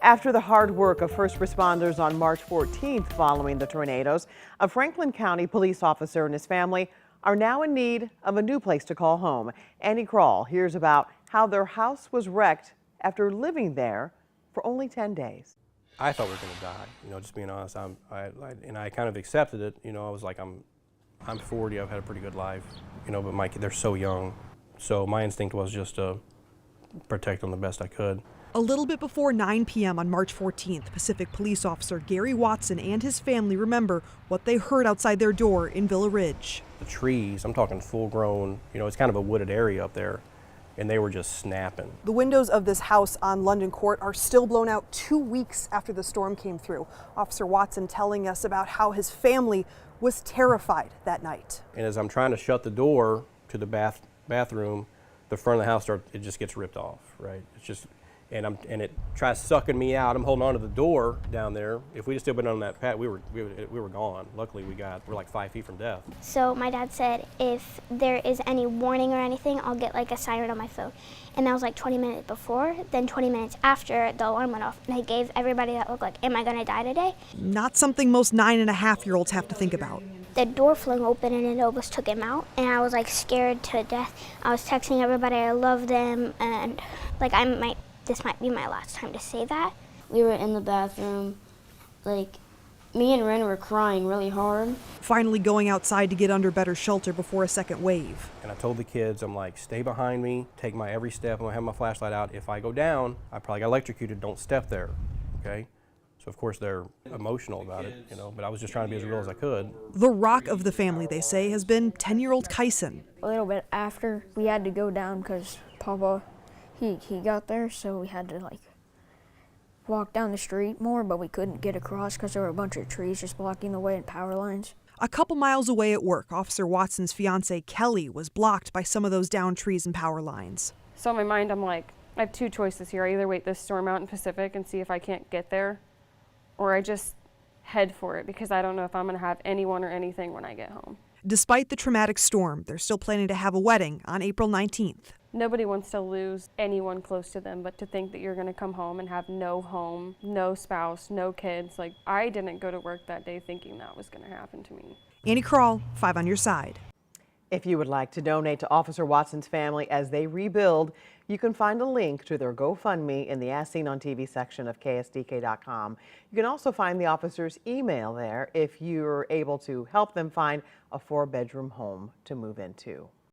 After the hard work of first responders on March 14th following the tornadoes, a Franklin County police officer and his family are now in need of a new place to call home. Annie Krall hears about how their house was wrecked after living there for only 10 days. I thought we were going to die, just being honest. I kind of accepted it. I was like, I'm 40, I've had a pretty good life, but they're so young. So my instinct was just to protect them the best I could. A little bit before 9 p.m. on March 14th, Pacific police officer Gary Watson and his family remember what they heard outside their door in Villa Ridge. The trees, I'm talking full grown, it's kind of a wooded area up there, and they were just snapping. The windows of this house on London Court are still blown out 2 weeks after the storm came through. Officer Watson telling us about how his family was terrified that night. And as I'm trying to shut the door to the bathroom, the front of the house it just gets ripped off, right? It's just, and it tries sucking me out. I'm holding onto the door down there. If we'd still been on that pad, we were gone. Luckily, we're like 5 feet from death. So my dad said, if there is any warning or anything, I'll get like a siren on my phone. And that was like 20 minutes before. Then 20 minutes after, the alarm went off. And I gave everybody that look like, am I gonna die today? Not something most 9.5-year-olds have to think about. The door flung open and it almost took him out. And I was like scared to death. I was texting everybody I love them, and like this might be my last time to say that. We were in the bathroom, like me and Ren were crying really hard. Finally going outside to get under better shelter before a second wave. And I told the kids, I'm like, stay behind me, take my every step. I'm gonna have my flashlight out. If I go down, I probably got electrocuted, don't step there, okay? So of course they're emotional about it, but I was just trying to be as real as I could. The rock of the family, they say, has been 10-year-old Kyson. A little bit after, we had to go down because Papa, he got there, so we had to walk down the street more, but we couldn't get across because there were a bunch of trees just blocking the way and power lines. A couple miles away at work, Officer Watson's fiancée, Kelly, was blocked by some of those downed trees and power lines. So in my mind, I'm like, I have two choices here. I either wait this storm out in Pacific and see if I can't get there, or I just head for it because I don't know if I'm going to have anyone or anything when I get home. Despite the traumatic storm, they're still planning to have a wedding on April 19th. Nobody wants to lose anyone close to them, but to think that you're going to come home and have no home, no spouse, no kids. Like, I didn't go to work that day thinking that was going to happen to me. Annie Krall, 5 on your side. If you would like to donate to Officer Watson's family as they rebuild, you can find a link to their GoFundMe in the As Seen on TV section of KSDK.com. You can also find the officer's email there if you're able to help them find a 4-bedroom home to move into.